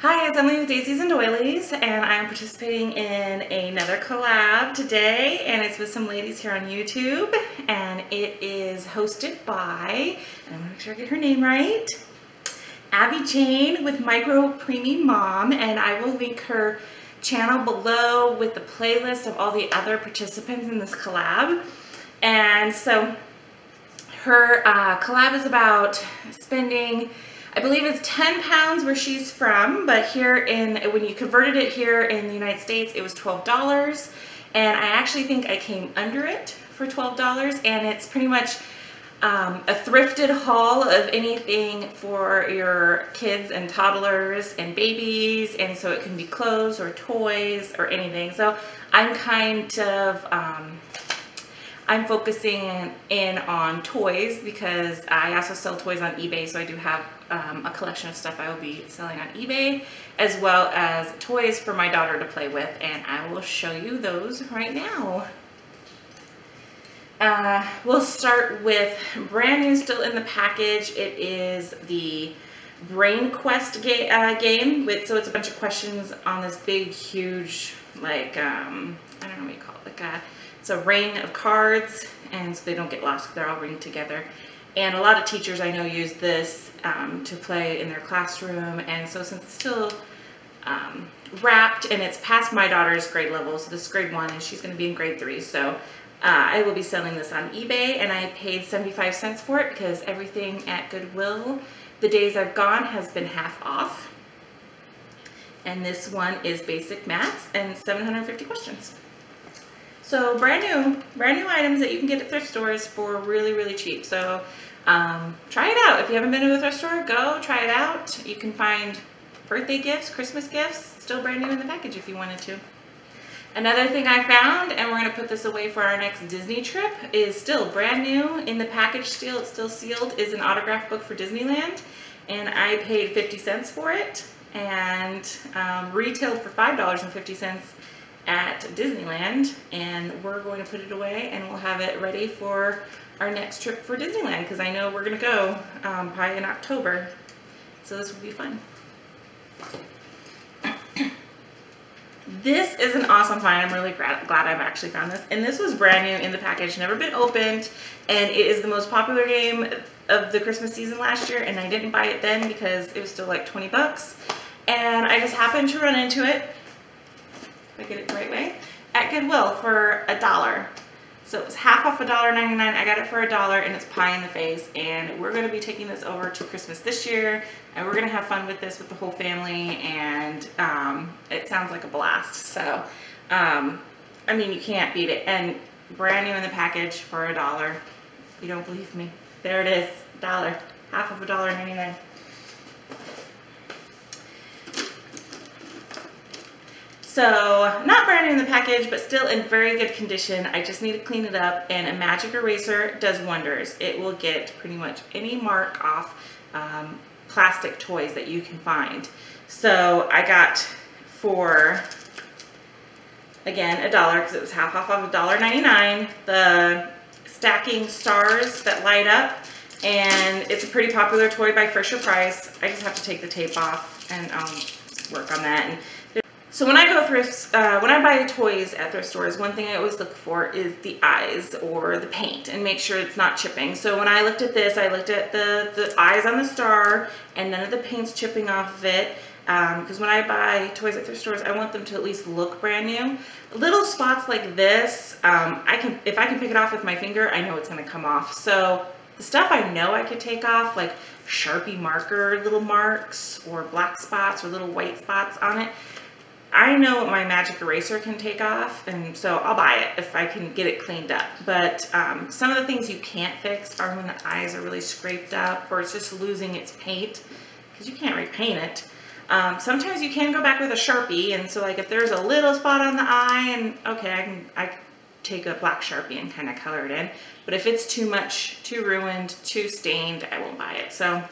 Hi, it's Emily with Daisies and Doilies, and I'm participating in another collab today, and it's with some ladies here on YouTube, and it is hosted by, and I'm gonna make sure I get her name right, Abby Jane with Preemie Mom, and I will link her channel below with the playlist of all the other participants in this collab. And so her collab is about spending, I believe it's 10 pounds where she's from, but when you converted it here in the United States, it was $12. And I actually think I came under it for $12, and it's pretty much a thrifted haul of anything for your kids and toddlers and babies, and so it can be clothes or toys or anything. So I'm kind of I'm focusing in on toys because I also sell toys on eBay, so I do have a collection of stuff I will be selling on eBay, as well as toys for my daughter to play with, and I will show you those right now. We'll start with brand new, still in the package. It is the Brain Quest game, so it's a bunch of questions on this big, huge, like, I don't know what you call it, it's a ring of cards, and so they don't get lost because they're all ringed together. And a lot of teachers I know use this to play in their classroom, and so since it's still wrapped and it's past my daughter's grade level, so this is grade 1 and she's going to be in grade 3, so I will be selling this on eBay, and I paid 75 cents for it because everything at Goodwill the days I've gone has been half off. And this one is basic maths and 750 questions. So brand new items that you can get at thrift stores for really, really cheap. So try it out. If you haven't been to a thrift store, go try it out. You can find birthday gifts, Christmas gifts, still brand new in the package if you wanted to. Another thing I found, and we're going to put this away for our next Disney trip, is still brand new in the package still. It's still sealed, is an autograph book for Disneyland, and I paid 50 cents for it, and retailed for $5.50 at Disneyland, and we're going to put it away, and we'll have it ready for our next trip for Disneyland, because I know we're going to go probably in October, so this will be fun. This is an awesome find. I'm really glad I've actually found this. And this was brand new in the package, never been opened. And it is the most popular game of the Christmas season last year. And I didn't buy it then because it was still like 20 bucks. And I just happened to run into it, if I get it the right way, at Goodwill for $1. So it was half off $1.99. I got it for $1, and it's pie in the face. And we're going to be taking this over to Christmas this year, and we're going to have fun with this with the whole family, and it sounds like a blast. So, I mean, you can't beat it. And brand new in the package for $1. If you don't believe me, there it is, $1, half of $1.99. So, not brand new in the package, but still in very good condition. I just need to clean it up, and a magic eraser does wonders. It will get pretty much any mark off plastic toys that you can find. So, I got for, again, $1 because it was half off of $1.99, the stacking stars that light up, and it's a pretty popular toy by Fisher Price. I just have to take the tape off, and I'll work on that. So when I go when I buy toys at thrift stores, one thing I always look for is the eyes or the paint and make sure it's not chipping. So when I looked at this, I looked at the eyes on the star and none of the paint's chipping off of it. Because when I buy toys at thrift stores, I want them to at least look brand new. Little spots like this, if I can pick it off with my finger, I know it's going to come off. So the stuff I know I could take off, like Sharpie marker little marks or black spots or little white spots on it, I know what my magic eraser can take off, and so I'll buy it if I can get it cleaned up. But some of the things you can't fix are when the eyes are really scraped up or it's just losing its paint, because you can't repaint it. Sometimes you can go back with a Sharpie, and so like if there's a little spot on the eye, and okay, I can take a black Sharpie and kind of color it in. But if it's too much, too ruined, too stained, I won't buy it. So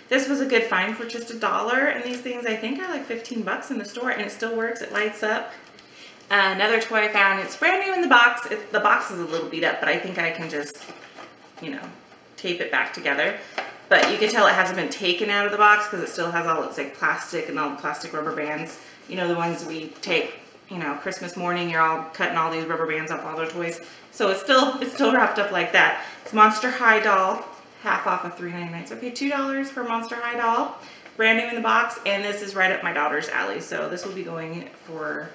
this was a good find for just $1, and these things I think are like 15 bucks in the store, and it still works. It lights up. Another toy I found, it's brand new in the box. The box is a little beat up, but I think I can just, you know, tape it back together. but you can tell it hasn't been taken out of the box because it still has all its like plastic and all the plastic rubber bands. You know, the ones we take, you know, Christmas morning, you're all cutting all these rubber bands off all their toys. So it's still wrapped up like that. It's Monster High doll, half off of $3.99. So I paid $2 for Monster High doll, brand new in the box, and this is right up my daughter's alley. So this will be going for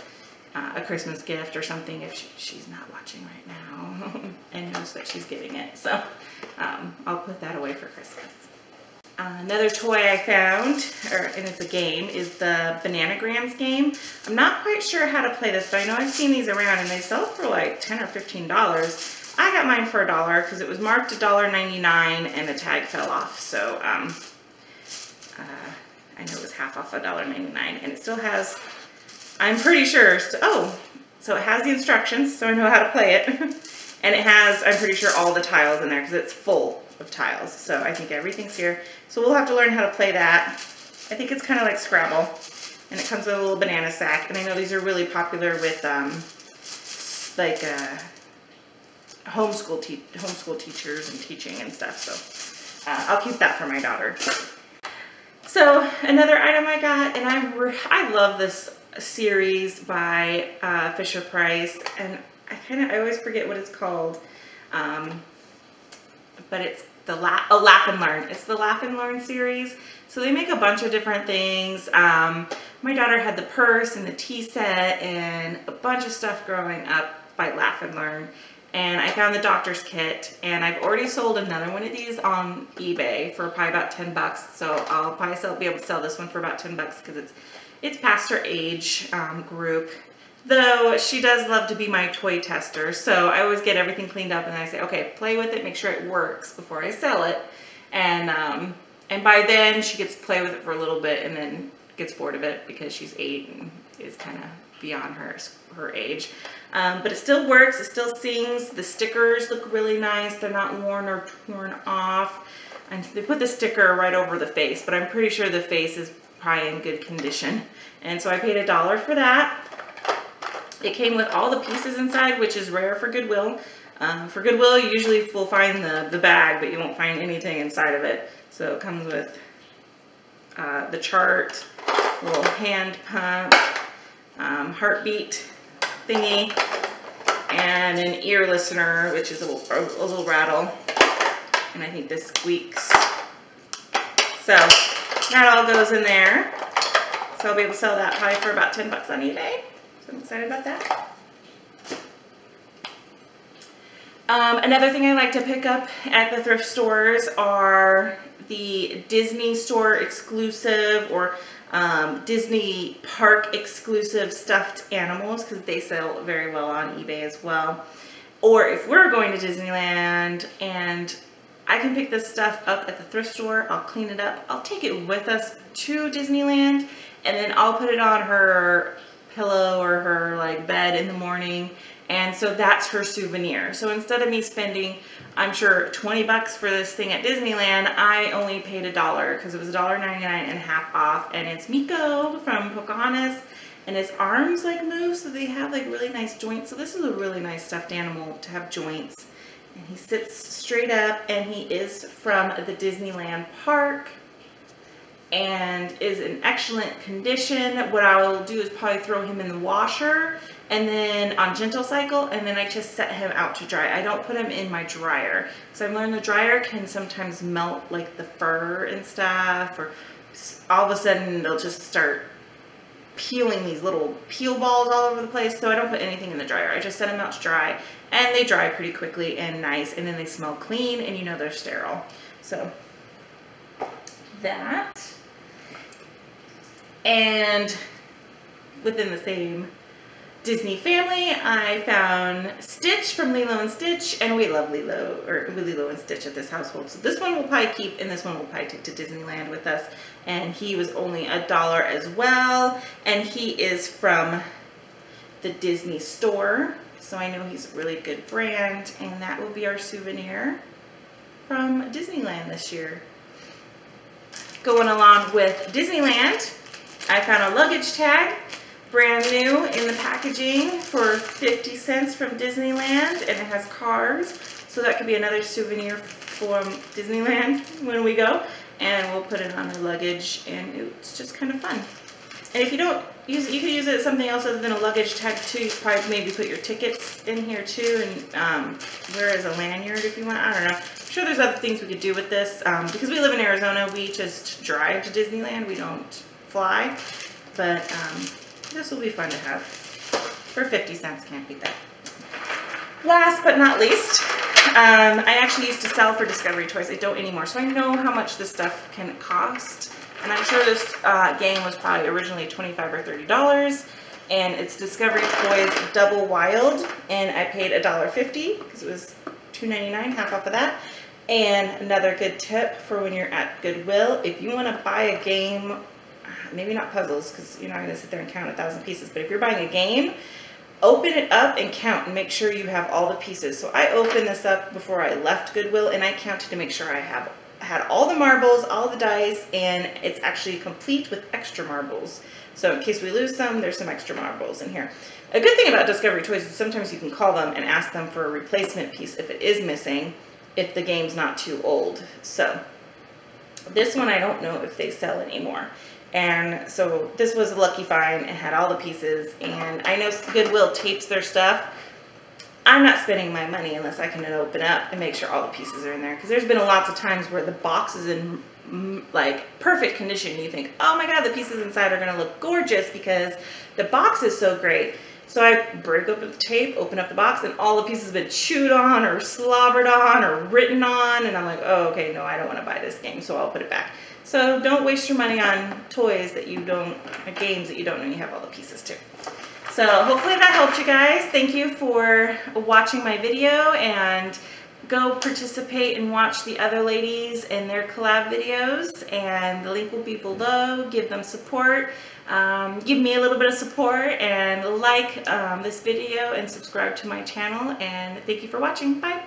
a Christmas gift or something if she's not watching right now and knows that she's getting it. So I'll put that away for Christmas. Another toy I found, and it's a game, is the Bananagrams game. I'm not quite sure how to play this, but I know I've seen these around and they sell for like $10 or $15. I got mine for $1 because it was marked $1.99 and the tag fell off. So I know it was half off $1.99, and it still has, I'm pretty sure, so it has the instructions, so I know how to play it. And it has, I'm pretty sure, all the tiles in there because it's full of tiles. So I think everything's here. So we'll have to learn how to play that. I think it's kind of like Scrabble. And it comes with a little banana sack. And I know these are really popular with homeschool teachers and teaching and stuff. So I'll keep that for my daughter. So another item I got, and I love this series by Fisher Price, and I always forget what it's called, but it's the Laugh and Learn. It's the Laugh and Learn series. So they make a bunch of different things. My daughter had the purse and the tea set and a bunch of stuff growing up by Laugh and Learn. And I found the doctor's kit, and I've already sold another one of these on eBay for probably about $10. So I'll probably be able to sell this one for about $10 because it's past her age group. Though she does love to be my toy tester, so I always get everything cleaned up and I say, okay, play with it, make sure it works before I sell it. And by then she gets to play with it for a little bit and then gets bored of it because she's 8 and is kind of beyond her age. But it still works, it still sings. The stickers look really nice. They're not worn or torn off. And they put the sticker right over the face, but I'm pretty sure the face is probably in good condition. And so I paid $1 for that. It came with all the pieces inside, which is rare for Goodwill. For Goodwill, you usually will find the bag, but you won't find anything inside of it. So it comes with the chart, a little hand pump, heartbeat thingy, and an ear listener, which is a little rattle. And I think this squeaks. So that all goes in there. So I'll be able to sell that probably for about $10 on eBay. I'm excited about that. Another thing I like to pick up at the thrift stores are the Disney store exclusive or Disney park exclusive stuffed animals because they sell very well on eBay as well. Or if we're going to Disneyland and I can pick this stuff up at the thrift store, I'll clean it up, I'll take it with us to Disneyland, and then I'll put it on her pillow or her like bed in the morning, and so that's her souvenir. So instead of me spending, I'm sure, $20 for this thing at Disneyland, I only paid $1 because it was $1.99 and half off. And it's Miko from Pocahontas, and his arms like move, so they have like really nice joints. So this is a really nice stuffed animal to have joints, and he sits straight up, and he is from the Disneyland park and is in excellent condition. What I will do is probably throw him in the washer and then on gentle cycle, and then I just set him out to dry. I don't put him in my dryer because I've learned the dryer can sometimes melt like the fur and stuff, or all of a sudden they'll just start peeling these little peel balls all over the place. So I don't put anything in the dryer. I just set them out to dry, and they dry pretty quickly and nice, and then they smell clean, and you know they're sterile. So that. And within the same Disney family, I found Stitch from Lilo and Stitch, and we love Lilo and Stitch at this household. So this one we'll probably keep, and this one we'll probably take to Disneyland with us. And he was only $1 as well, and he is from the Disney store, so I know he's a really good brand, and that will be our souvenir from Disneyland this year. Going along with Disneyland, I found a luggage tag, brand new in the packaging, for 50 cents from Disneyland, and it has cars, so that could be another souvenir from Disneyland when we go, and we'll put it on our luggage, and it's just kind of fun. And if you don't use it, you could use it as something else other than a luggage tag too. You could probably maybe put your tickets in here too, and wear it as a lanyard if you want. I don't know. I'm sure there's other things we could do with this. Because we live in Arizona, we just drive to Disneyland. We don't fly. But this will be fun to have. For 50 cents, can't beat that. Last but not least, I actually used to sell for Discovery Toys. I don't anymore, so I know how much this stuff can cost. And I'm sure this game was probably originally $25 or $30. And it's Discovery Toys Double Wild. And I paid $1.50 because it was $2.99, half off of that. And another good tip for when you're at Goodwill, if you want to buy a game, maybe not puzzles because you're not going to sit there and count 1,000 pieces, but if you're buying a game, open it up and count and make sure you have all the pieces. So I opened this up before I left Goodwill and I counted to make sure I had all the marbles, all the dice, and it's actually complete with extra marbles. So in case we lose some, there's some extra marbles in here. A good thing about Discovery Toys is sometimes you can call them and ask them for a replacement piece if it is missing, if the game's not too old. So this one I don't know if they sell anymore. And so this was a lucky find. It had all the pieces, and I know Goodwill tapes their stuff. I'm not spending my money unless I can open up and make sure all the pieces are in there, because there's been lots of times where the box is in like perfect condition and you think, oh my god, the pieces inside are going to look gorgeous because the box is so great. So I break open the tape, open up the box, and all the pieces have been chewed on or slobbered on or written on, and I'm like, oh, okay, no, I don't want to buy this game, so I'll put it back. So don't waste your money on toys that you don't, or games that you don't know you have all the pieces to. So hopefully that helped you guys. Thank you for watching my video, and go participate and watch the other ladies in their collab videos, and the link will be below. Give them support. Give me a little bit of support, and like this video and subscribe to my channel, and thank you for watching. Bye.